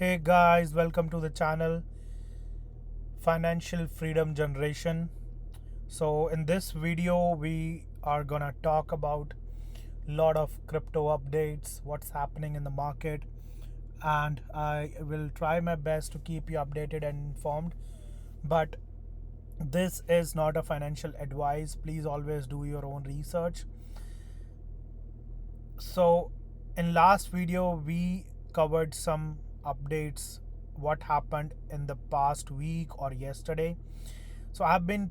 Hey guys, welcome to the channel Financial Freedom Generation. So in this video we are gonna talk about a lot of crypto updates, what's happening in the market, and I will try my best to keep you updated and informed. But this is not a financial advice. Please always do your own research. So in last video we covered some updates, what happened in the past week or yesterday. So I have been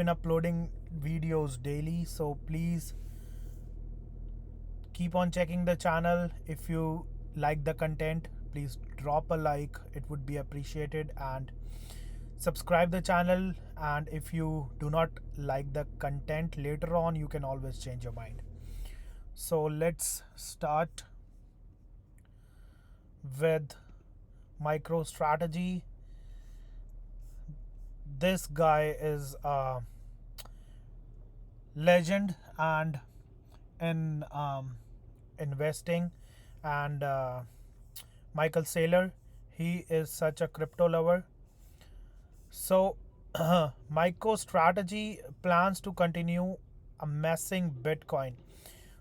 uploading videos daily, so please keep on checking the channel. If you like the content, please drop a like, it would be appreciated, and subscribe the channel. And if you do not like the content later on, you can always change your mind. So let's start with MicroStrategy. This guy is a legend and in investing, and Michael Saylor, he is such a crypto lover. So MicroStrategy plans to continue amassing Bitcoin.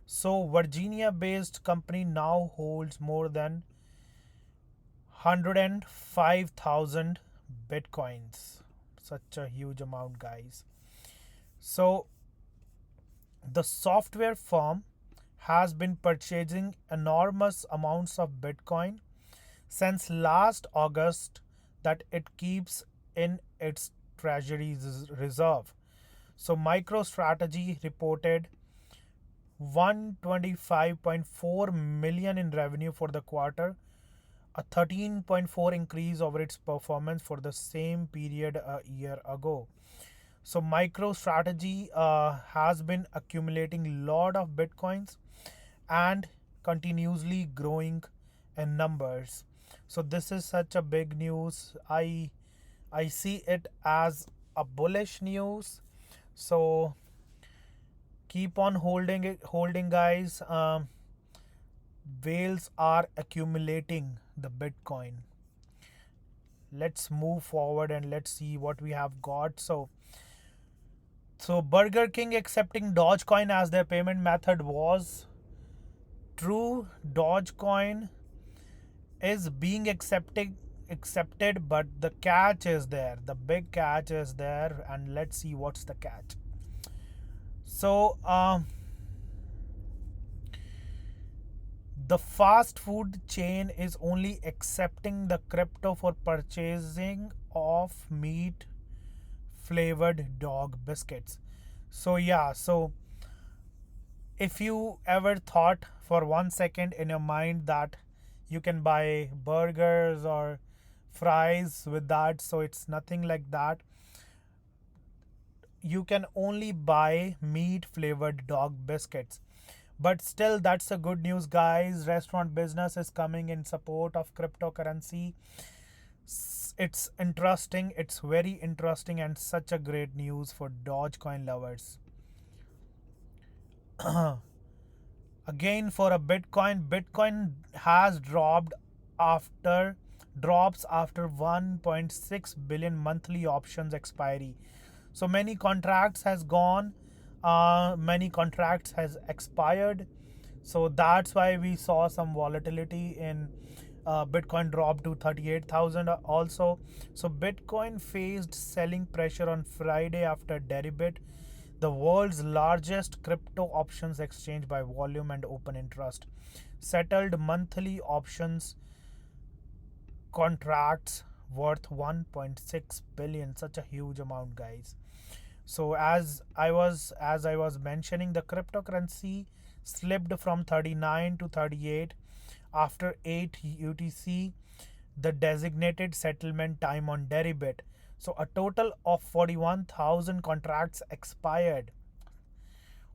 So Virginia based company now holds more than 105,000 Bitcoins. Such a huge amount, guys. So the software firm has been purchasing enormous amounts of Bitcoin since last August that it keeps in its treasury reserve. So MicroStrategy reported 125.4 million in revenue for the quarter, a 13.4 increase over its performance for the same period a year ago. So MicroStrategy has been accumulating lot of Bitcoins and continuously growing in numbers. So this is such a big news. I see it as a bullish news. So keep on holding, guys. Whales are accumulating the Bitcoin. Let's move forward and let's see what we have got. So Burger King accepting Dogecoin as their payment method was true. Dogecoin is being accepted, but the catch is there. The big catch is there, and let's see what's the catch. So the fast food chain is only accepting the crypto for purchasing of meat flavored dog biscuits. So yeah, so if you ever thought for 1 second in your mind that you can buy burgers or fries with that, so it's nothing like that. You can only buy meat flavored dog biscuits. But still, that's a good news, guys. Restaurant business is coming in support of cryptocurrency. It's interesting. It's very interesting and such a great news for Dogecoin lovers. Again, for a Bitcoin has drops after 1.6 billion monthly options expiry. So many contracts has gone, many contracts has expired. So that's why we saw some volatility in Bitcoin drop to 38,000 also. So Bitcoin faced selling pressure on Friday after Deribit, the world's largest crypto options exchange by volume and open interest, settled monthly options contracts worth 1.6 billion. Such a huge amount, guys. So as I was mentioning, the cryptocurrency slipped from 39 to 38 after 8 UTC, the designated settlement time on Deribit. So a total of 41,000 contracts expired,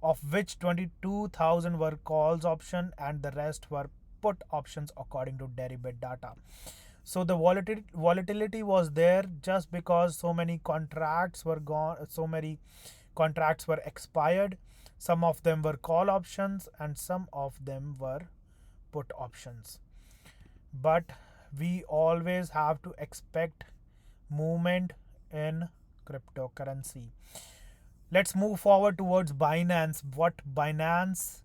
of which 22,000 were calls option and the rest were put options according to Deribit data. So the volatility was there just because so many contracts were gone, so many contracts were expired. Some of them were call options and some of them were put options. But we always have to expect movement in cryptocurrency. Let's move forward towards Binance. What Binance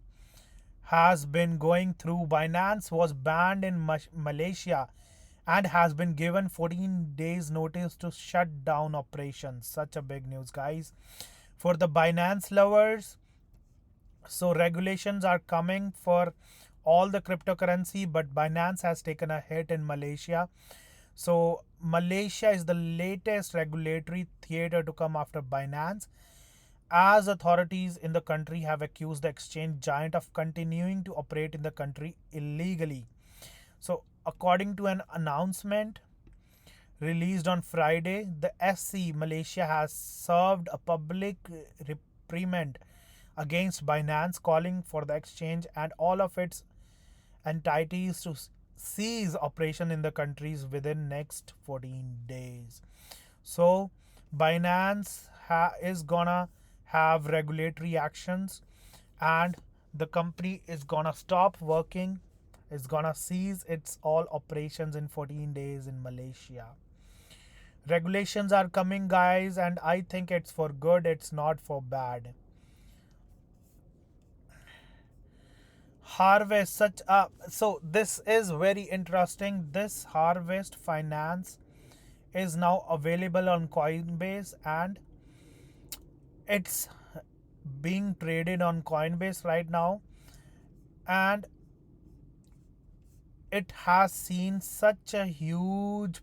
has been going through. Binance was banned in Malaysia and has been given 14 days notice to shut down operations. Such a big news, guys. For the Binance lovers, so regulations are coming for all the cryptocurrency, but Binance has taken a hit in Malaysia. So Malaysia is the latest regulatory theater to come after Binance, as authorities in the country have accused the exchange giant of continuing to operate in the country illegally. So according to an announcement released on Friday, the SC Malaysia has served a public reprimand against Binance, calling for the exchange and all of its entities to cease operation in the countries within next 14 days. So Binance is gonna have regulatory actions, and the company is gonna stop working. It's gonna cease its all operations in 14 days in Malaysia. Regulations are coming, guys, and I think it's for good, it's not for bad. Harvest, so this is very interesting. This Harvest Finance is now available on Coinbase, and it's being traded on Coinbase right now, and it has seen such a huge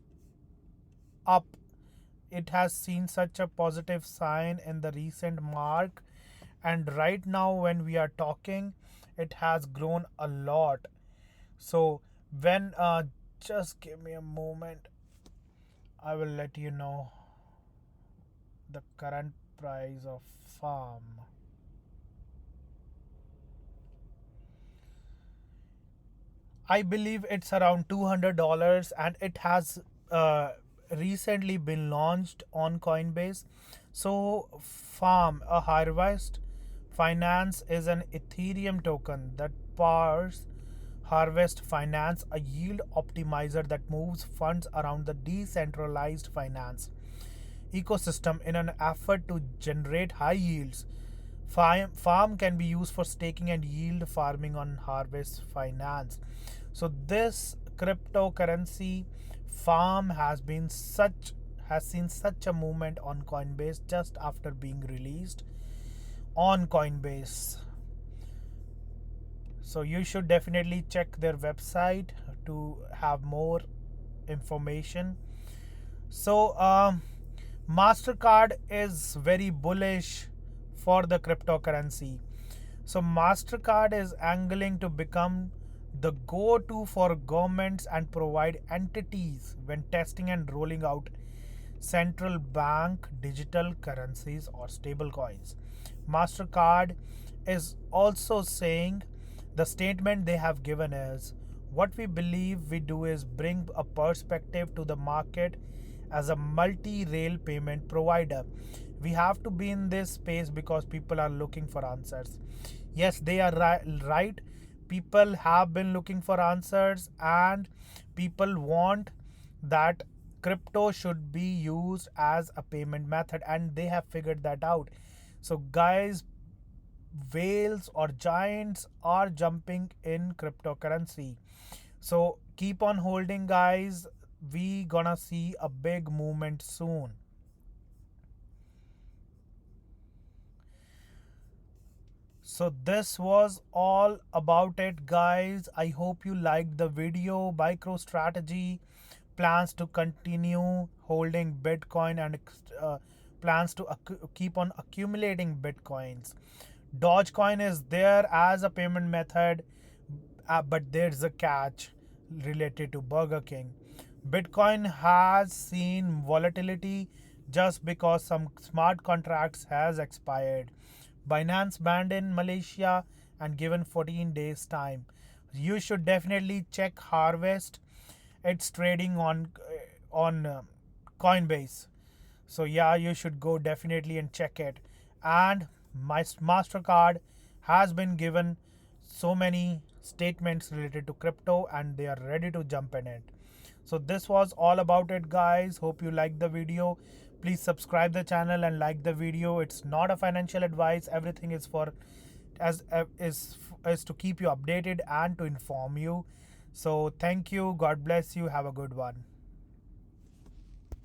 up. It has seen such a positive sign in the recent mark, and right now when we are talking, it has grown a lot. So when just give me a moment, I will let you know the current price of farm. I believe it's around $200, and it has recently been launched on Coinbase. So farm, a Harvest Finance is an Ethereum token that powers Harvest Finance, a yield optimizer that moves funds around the decentralized finance ecosystem in an effort to generate high yields. Farm can be used for staking and yield farming on Harvest Finance. So this cryptocurrency farm has seen such a movement on Coinbase just after being released on Coinbase. So you should definitely check their website to have more information. So MasterCard is very bullish for the cryptocurrency. So MasterCard is angling to become the go-to for governments and provide entities when testing and rolling out central bank digital currencies or stablecoins. MasterCard is also saying, the statement they have given is, what we believe we do is bring a perspective to the market as a multi-rail payment provider. We have to be in this space because people are looking for answers. Yes, they are right. People have been looking for answers, and people want that crypto should be used as a payment method, and they have figured that out. So guys, whales or giants are jumping in cryptocurrency. So keep on holding, guys. We gonna see a big movement soon. So this was all about it, guys. I hope you liked the video. MicroStrategy plans to continue holding Bitcoin and plans to keep on accumulating Bitcoins. Dogecoin is there as a payment method, but there's a catch related to Burger King. Bitcoin has seen volatility just because some smart contracts has expired. Binance banned in Malaysia and given 14 days time. You should definitely check Harvest. It's trading on Coinbase. So yeah, you should go definitely and check it. And my MasterCard has been given so many statements related to crypto, and they are ready to jump in it. So this was all about it, guys. Hope you liked the video. Please subscribe the channel and like the video. It's not a financial advice. Everything is for is to keep you updated and to inform you. So thank you. God bless you. Have a good one.